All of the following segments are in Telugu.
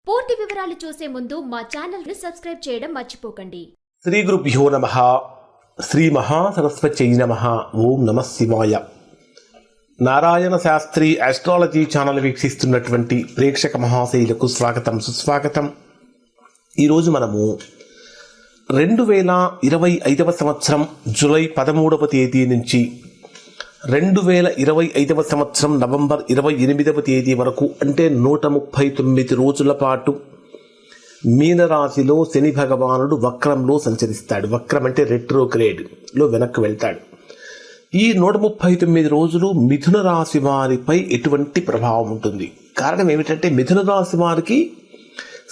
పూర్తి వివరాలు చూసే ముందు మా ఛానల్ ని సబ్స్క్రైబ్ చేయడం మర్చిపోకండి. శ్రీ గురుభ్యో నమః. శ్రీ మహాసరస్వత్యై నమః. ఓం నమః శివాయ. నారాయణ శాస్త్రి ఆస్ట్రాలజీ ఛానల్ వీక్షిస్తున్నటువంటి ప్రేక్షక మహాశైలకు స్వాగతం, సుస్వాగతం. ఈరోజు మనము 2025 సంవత్సరం జూలై 13వ తేదీ నుంచి 2025 సంవత్సరం నవంబర్ 28వ తేదీ వరకు, అంటే 139 రోజుల పాటు మీనరాశిలో శని భగవానుడు వక్రంలో సంచరిస్తాడు. వక్రం అంటే రెట్రోగ్రేడ్లో వెనక్కి వెళ్తాడు. ఈ 139 రోజులు మిథున రాశి వారిపై ఎటువంటి ప్రభావం ఉంటుంది? కారణం ఏమిటంటే మిథున రాశి వారికి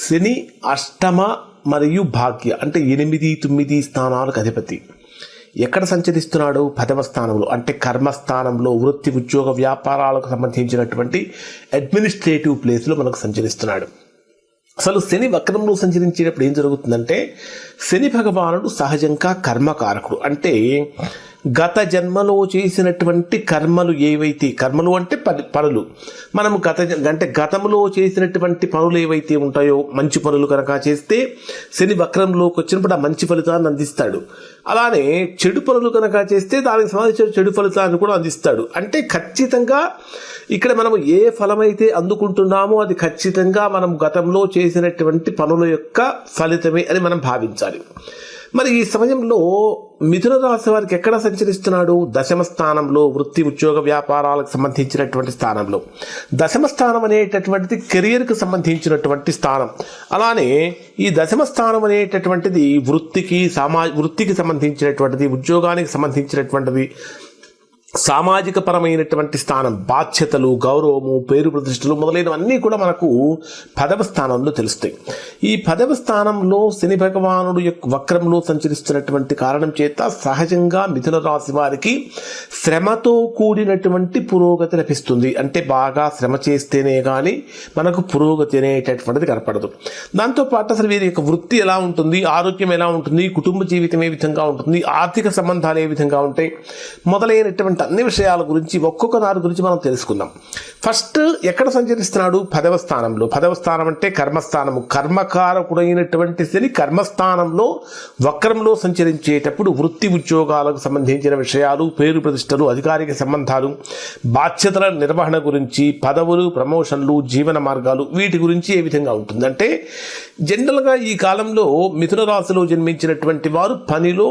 శని అష్టమ మరియు భాగ్య అంటే 8, 9 స్థానాలకు అధిపతి. ఎక్కడ సంచరిస్తున్నాడు? 10వ స్థానంలో, అంటే కర్మస్థానంలో, వృత్తి ఉద్యోగ వ్యాపారాలకు సంబంధించినటువంటి అడ్మినిస్ట్రేటివ్ ప్లేస్లో మనకు సంచరిస్తున్నాడు. అసలు శని వక్రంలో సంచరించేటప్పుడు ఏం జరుగుతుందంటే, శని భగవానుడు సహజంగా కర్మకారకుడు. అంటే గత జన్మలో చేసినటువంటి కర్మలు ఏవైతే, కర్మలు అంటే పనులు, మనము గతంలో చేసినటువంటి పనులు ఏవైతే ఉంటాయో, మంచి పనులు కనుక చేస్తే శని వక్రంలోకి వచ్చినప్పుడు ఆ మంచి ఫలితాన్ని అందిస్తాడు. అలానే చెడు పనులు కనుక చేస్తే దానికి సంబంధించిన చెడు ఫలితాన్ని కూడా అందిస్తాడు. అంటే ఖచ్చితంగా ఇక్కడ మనము ఏ ఫలమైతే అందుకుంటున్నామో అది ఖచ్చితంగా మనం గతంలో చేసినటువంటి పనుల యొక్క ఫలితమే అని మనం భావించాలి. మరి ఈ సమయంలో మిథున రాశి వారికి ఎక్కడ సంచరిస్తున్నాడు? 10వ స్థానంలో, వృత్తి ఉద్యోగ వ్యాపారాలకు సంబంధించినటువంటి స్థానంలో. 10వ స్థానం అనేటటువంటిది కెరియర్కి సంబంధించినటువంటి స్థానం. అలానే ఈ 10వ స్థానం అనేటటువంటిది వృత్తికి సంబంధించినటువంటిది, ఉద్యోగానికి సంబంధించినటువంటిది, సామాజిక పరమైనటువంటి స్థానం, బాధ్యతలు, గౌరవము, పేరు ప్రతిష్టలు మొదలైనవన్నీ కూడా మనకు 10వ స్థానంలో తెలుస్తాయి. ఈ 10వ స్థానంలో శని భగవానుడు యొక్క వక్రంలో సంచరిస్తున్నటువంటి కారణం చేత సహజంగా మిథున రాశి వారికి శ్రమతో కూడినటువంటి పురోగతి లభిస్తుంది. అంటే బాగా శ్రమ చేస్తేనే కానీ మనకు పురోగతి అనేటటువంటిది కనపడదు. దాంతోపాటు అసలు వీరి యొక్క వృత్తి ఎలా ఉంటుంది, ఆరోగ్యం ఎలా ఉంటుంది, కుటుంబ జీవితం ఏ విధంగా ఉంటుంది, ఆర్థిక సంబంధాలు ఏ విధంగా ఉంటాయి మొదలైనటువంటి అన్ని విషయాల గురించి ఒక్కొక్క దాని గురించి మనం తెలుసుకుందాం. ఫస్ట్ ఎక్కడ సంచరిస్తున్నాడు? 10వ స్థానంలో. 10వ స్థానం అంటే కర్మస్థానము. కర్మకారకుడైనటువంటి శని కర్మస్థానంలో వక్రంలో సంచరించేటప్పుడు వృత్తి ఉద్యోగాలకు సంబంధించిన విషయాలు, పేరు ప్రతిష్టలు, అధికారిక సంబంధాలు, బాధ్యతల నిర్వహణ గురించి, పదవులు, ప్రమోషన్లు, జీవన మార్గాలు, వీటి గురించి ఏ విధంగా ఉంటుందంటే, జనరల్గా ఈ కాలంలో మిథున రాశిలో జన్మించినటువంటి వారు పనిలో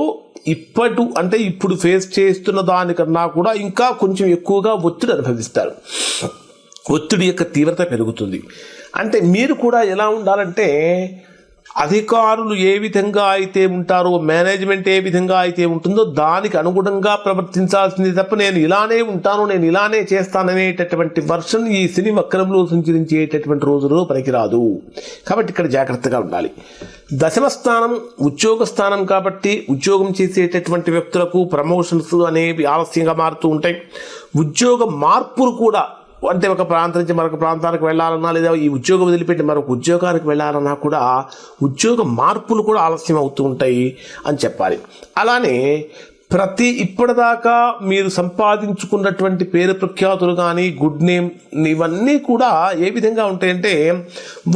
ఇప్పుడు ఫేస్ చేస్తున్న దానికన్నా కూడా ఇంకా కొంచెం ఎక్కువగా ఒత్తిడి అనుభవిస్తారు. ఒత్తిడి యొక్క తీవ్రత పెరుగుతుంది. అంటే మీరు కూడా ఎలా ఉండాలంటే, అధికారులు ఏ విధంగా అయితే ఉంటారో, మేనేజ్మెంట్ ఏ విధంగా అయితే ఉంటుందో దానికి అనుగుణంగా ప్రవర్తించాల్సింది తప్ప నేను ఇలానే ఉంటాను, నేను ఇలానే చేస్తాననేటటువంటి వర్షన్ ఈ శని వక్రంలో సంచరించేటటువంటి రోజుల్లో పనికిరాదు. కాబట్టి ఇక్కడ జాగ్రత్తగా ఉండాలి. 10వ స్థానం ఉద్యోగ స్థానం కాబట్టి ఉద్యోగం చేసేటటువంటి వ్యక్తులకు ప్రమోషన్స్ అనేవి ఆలస్యంగా మారుతూ ఉంటాయి. ఉద్యోగ మార్పులు కూడా, అంటే ఒక ప్రాంతం నుంచి మరొక ప్రాంతానికి వెళ్ళాలన్నా, లేదా ఈ ఉద్యోగం వదిలిపెట్టి మరొక ఉద్యోగానికి వెళ్ళాలన్నా కూడా ఉద్యోగ మార్పులు కూడా ఆలస్యం అవుతూ ఉంటాయి అని చెప్పాలి. అలానే ఇప్పటిదాకా మీరు సంపాదించుకున్నటువంటి పేరు ప్రఖ్యాతులు కానీ, గుడ్ నేమ్, ఇవన్నీ కూడా ఏ విధంగా ఉంటాయంటే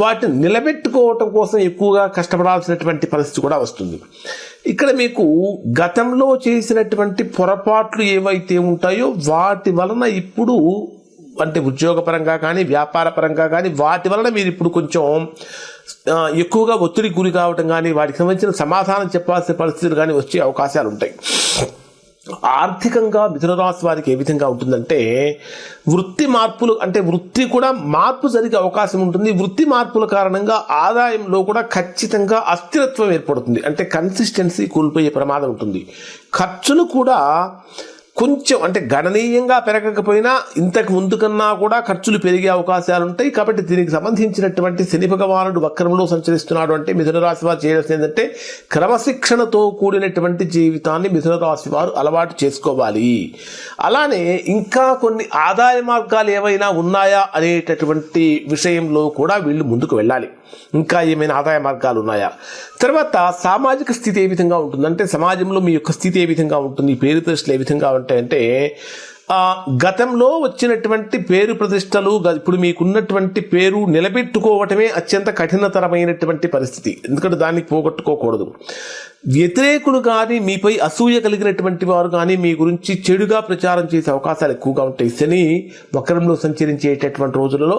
వాటిని నిలబెట్టుకోవటం కోసం ఎక్కువగా కష్టపడాల్సినటువంటి పరిస్థితి కూడా వస్తుంది. ఇక్కడ మీకు గతంలో చేసినటువంటి పొరపాట్లు ఏవైతే ఉంటాయో వాటి వలన ఇప్పుడు, అంటే ఉద్యోగపరంగా కానీ వ్యాపార పరంగా కానీ, వాటి వలన మీరు ఇప్పుడు కొంచెం ఎక్కువగా ఒత్తిడికి గురి కావటం కానీ, వాటికి సంబంధించిన సమాధానం చెప్పాల్సిన పరిస్థితులు కానీ వచ్చే అవకాశాలు ఉంటాయి. ఆర్థికంగా మిథున రాశి వారికి ఏ విధంగా ఉంటుందంటే, వృత్తి మార్పులు, అంటే వృత్తి కూడా మార్పు జరిగే అవకాశం ఉంటుంది. వృత్తి మార్పుల కారణంగా ఆదాయంలో కూడా ఖచ్చితంగా అస్థిరత్వం ఏర్పడుతుంది. అంటే కన్సిస్టెన్సీ కోల్పోయే ప్రమాదం ఉంటుంది. ఖర్చులు కూడా కొంచెం, అంటే గణనీయంగా పెరగకపోయినా ఇంతకు ముందు కన్నా కూడా ఖర్చులు పెరిగే అవకాశాలు ఉంటాయి. కాబట్టి దీనికి సంబంధించినటువంటి శని భగవానుడు వక్రంలో సంచరిస్తున్నాడు అంటే మిథున రాశి వారు చేయాల్సింది ఏంటంటే, క్రమశిక్షణతో కూడినటువంటి జీవితాన్ని మిథున రాశి వారు అలవాటు చేసుకోవాలి. అలానే ఇంకా కొన్ని ఆదాయ మార్గాలు ఏవైనా ఉన్నాయా అనేటటువంటి విషయంలో కూడా వీళ్ళు ముందుకు వెళ్ళాలి. ఇంకా ఏమైనా ఆదాయ మార్గాలు ఉన్నాయా? తర్వాత సామాజిక స్థితి ఏ విధంగా ఉంటుందంటే, సమాజంలో మీ యొక్క స్థితి ఏ విధంగా ఉంటుంది, పేరు ప్రతిష్టలు ఏ విధంగా ఉంటాయంటే, గతంలో వచ్చినటువంటి పేరు ప్రతిష్టలు ఇప్పుడు మీకున్నటువంటి పేరు నిలబెట్టుకోవటమే అత్యంత కఠినతరమైనటువంటి పరిస్థితి. ఎందుకంటే దాన్ని పోగొట్టుకోకూడదు. వ్యతిరేకులు కానీ, మీపై అసూయ కలిగినటువంటి వారు కానీ మీ గురించి చెడుగా ప్రచారం చేసే అవకాశాలు ఎక్కువగా ఉంటాయి. శని వక్రంలో సంచరించేటటువంటి రోజులలో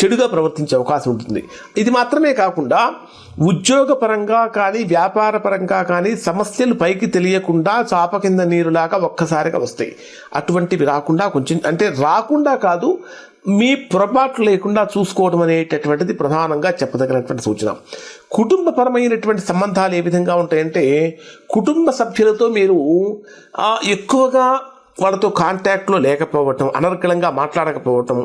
చెడుగా ప్రవర్తించే అవకాశం ఉంటుంది. ఇది మాత్రమే కాకుండా ఉద్యోగపరంగా కానీ, వ్యాపార పరంగా కానీ సమస్యలు పైకి తెలియకుండా చాప కింద నీరులాగా ఒక్కసారిగా వస్తాయి. అటువంటివి రాకుండా, కొంచెం అంటే రాకుండా కాదు, మీ పొరపాట్లు లేకుండా చూసుకోవడం అనేటటువంటిది ప్రధానంగా చెప్పదగినటువంటి సూచన. కుటుంబపరమైనటువంటి సంబంధాలు ఏ విధంగా ఉంటాయంటే, కుటుంబ సభ్యులతో మీరు ఎక్కువగా వాళ్ళతో కాంటాక్ట్లో లేకపోవటం, అనర్గళంగా మాట్లాడకపోవటం,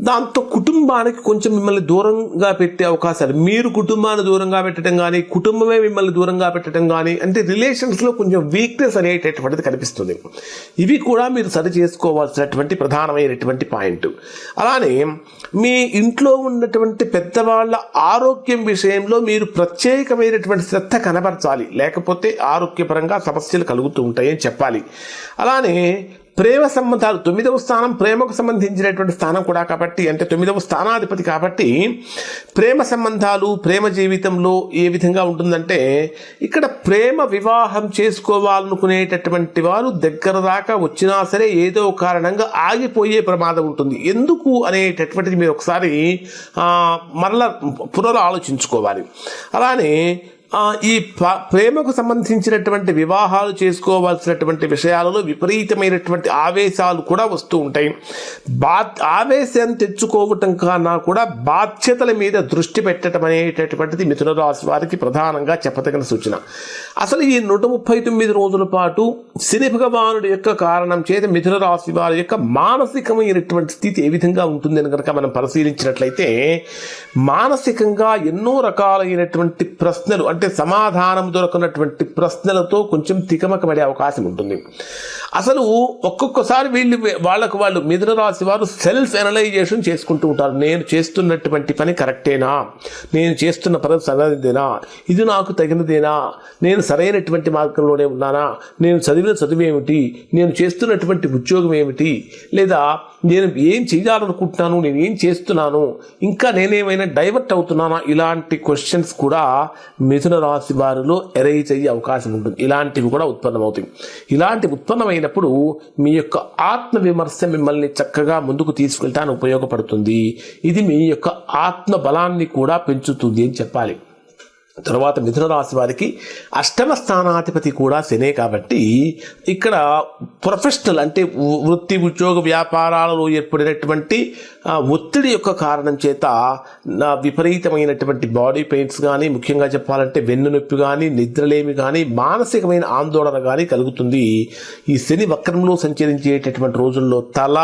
దాంతో కుటుంబానికి కొంచెం మిమ్మల్ని దూరంగా పెట్టే అవకాశాలు, మీరు కుటుంబాన్ని దూరంగా పెట్టడం కానీ, కుటుంబమే మిమ్మల్ని దూరంగా పెట్టడం కానీ, అంటే రిలేషన్స్లో కొంచెం వీక్నెస్ అనేటటువంటిది కనిపిస్తుంది. ఇవి కూడా మీరు సరి చేసుకోవాల్సినటువంటి ప్రధానమైనటువంటి పాయింట్. అలానే మీ ఇంట్లో ఉన్నటువంటి పెద్దవాళ్ళ ఆరోగ్యం విషయంలో మీరు ప్రత్యేకమైనటువంటి శ్రద్ధ కనబరచాలి, లేకపోతే ఆరోగ్యపరంగా సమస్యలు కలుగుతూ ఉంటాయని చెప్పాలి. అలానే ప్రేమ సంబంధాలు, 9వ స్థానం ప్రేమకు సంబంధించినటువంటి స్థానం కూడా కాబట్టి, అంటే 9వ స్థానాధిపతి కాబట్టి, ప్రేమ సంబంధాలు, ప్రేమ జీవితంలో ఏ విధంగా ఉంటుందంటే, ఇక్కడ ప్రేమ వివాహం చేసుకోవాలనుకునేటటువంటి వారు దగ్గర దాకా వచ్చినా సరే ఏదో కారణంగా ఆగిపోయే ప్రమాదం ఉంటుంది. ఎందుకు అనేటటువంటిది మీరు ఒకసారి మరలా పునరాలోచించుకోవాలి. అలానే ఈ ప్రేమకు సంబంధించినటువంటి వివాహాలు చేసుకోవాల్సినటువంటి విషయాలలో విపరీతమైనటువంటి ఆవేశాలు కూడా వస్తూ ఉంటాయి. ఆవేశం తెచ్చుకోవటం కన్నా కూడా బాధ్యతల మీద దృష్టి పెట్టడం అనేటటువంటిది మిథున రాశి వారికి ప్రధానంగా చెప్పదగిన సూచన. అసలు ఈ 139 రోజుల పాటు శని భగవానుడి యొక్క కారణం చేత మిథున రాశి వారి యొక్క మానసికమైనటువంటి స్థితి ఏ విధంగా ఉంటుందని కనుక మనం పరిశీలించినట్లయితే, మానసికంగా ఎన్నో రకాలైనటువంటి ప్రశ్నలు, అంటే సమాధానం దొరకనటువంటి ప్రశ్నలతో కొంచెం తికమకపడే అవకాశం ఉంటుంది. అసలు ఒక్కొక్కసారి వాళ్ళు మిథున రాశి వారు సెల్ఫ్ ఎనలైజేషన్ చేసుకుంటూ ఉంటారు. నేను చేస్తున్నటువంటి పని కరెక్టేనా, నేను చేస్తున్న పని సరైనదేనా, ఇది నాకు తగినదేనా, నేను సరైనటువంటి మార్గంలోనే ఉన్నానా, నేను చదివిన చదువేమిటి, నేను చేస్తున్నటువంటి ఉద్యోగం ఏమిటి, లేదా నేను ఏం చేయాలనుకుంటున్నాను, నేను ఏం చేస్తున్నాను, ఇంకా నేనేమైనా డైవర్ట్ అవుతున్నానా, ఇలాంటి క్వశ్చన్స్ కూడా మిథున రాశి వారిలో ఎరైజ్ అయ్యే అవకాశం ఉంటుంది. ఇలాంటివి కూడా ఉత్పన్నమవుతాయి. ఇలాంటి ఉత్పన్నమైనప్పుడు మీ యొక్క ఆత్మ విమర్శ మిమ్మల్ని చక్కగా ముందుకు తీసుకెళ్ళడానికి ఉపయోగపడుతుంది. ఇది మీ యొక్క ఆత్మ బలాన్ని కూడా పెంచుతుంది అని చెప్పాలి. తర్వాత మిథున రాశి వారికి 8వ స్థానాధిపతి కూడా శనే కాబట్టి, ఇక్కడ ప్రొఫెషనల్ అంటే వృత్తి, ఉద్యోగ, వ్యాపారాలలో ఏర్పడినటువంటి ఒత్తిడి యొక్క కారణం చేత విపరీతమైనటువంటి బాడీ పెయిన్స్ కానీ, ముఖ్యంగా చెప్పాలంటే వెన్నునొప్పి కానీ, నిద్రలేమి కానీ, మానసికమైన ఆందోళన కానీ కలుగుతుంది. ఈ శని వక్రంలో సంచరించేటటువంటి రోజుల్లో తల,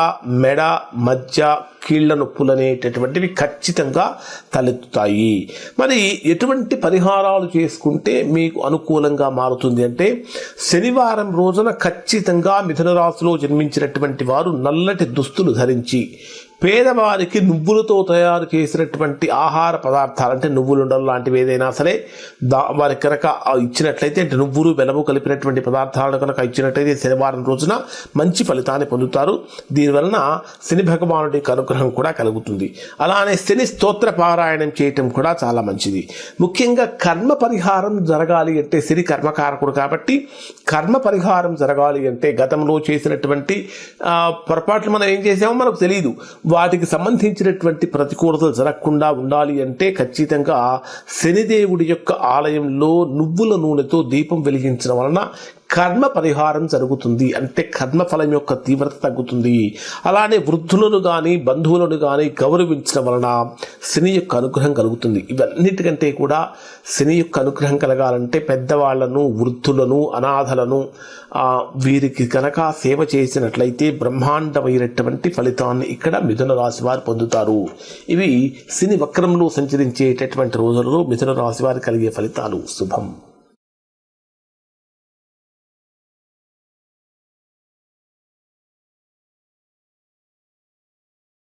మెడ, మధ్య, కీళ్ల నొప్పులు అనేటటువంటివి ఖచ్చితంగా తలెత్తుతాయి. మరి ఎటువంటి పరిహారాలు చేసుకుంటే మీకు అనుకూలంగా మారుతుంది అంటే, శనివారం రోజున ఖచ్చితంగా మిథున రాశిలో జన్మించినటువంటి వారు నల్లటి దుస్తులు ధరించి, పేదవారికి నువ్వులతో తయారు చేసినటువంటి ఆహార పదార్థాలు, అంటే నువ్వులుండలు లాంటివి ఏదైనా సరే వారికి కనుక ఇచ్చినట్లయితే, అంటే నువ్వులు బెల్లము కలిపినటువంటి పదార్థాలను కనుక ఇచ్చినట్లయితే శనివారం రోజున మంచి ఫలితాన్ని పొందుతారు. దీనివలన శని భగవానుడి అనుగ్రహం కూడా కలుగుతుంది. అలానే శని స్తోత్ర పారాయణం చేయటం కూడా చాలా మంచిది. ముఖ్యంగా కర్మ పరిహారం జరగాలి అంటే, శని కర్మకారకుడు కాబట్టి కర్మ పరిహారం జరగాలి అంటే, గతంలో చేసినటువంటి పొరపాట్లు మనం ఏం చేసామో మనకు తెలియదు, వాటికి సంబంధించినటువంటి ప్రతికూలతలు జరగకుండా ఉండాలి అంటే ఖచ్చితంగా శనిదేవుడి యొక్క ఆలయంలో నువ్వుల నూనెతో దీపం వెలిగించడం వలన కర్మ పరిహారం జరుగుతుంది. అంటే కర్మఫలం యొక్క తీవ్రత తగ్గుతుంది. అలానే వృద్ధులను కానీ, బంధువులను కానీ గౌరవించడం వలన శని యొక్క అనుగ్రహం కలుగుతుంది. ఇవన్నిటికంటే కూడా శని యొక్క అనుగ్రహం కలగాలంటే పెద్దవాళ్లను, వృద్ధులను, అనాథలను వీరికి కనుక సేవ చేసినట్లయితే బ్రహ్మాండమైనటువంటి ఫలితాన్ని ఇక్కడ మిథున రాశి వారు పొందుతారు. ఇవి శని వక్రంలో సంచరించేటటువంటి రోజులలో మిథున రాశి వారు కలిగే ఫలితాలు. శుభం.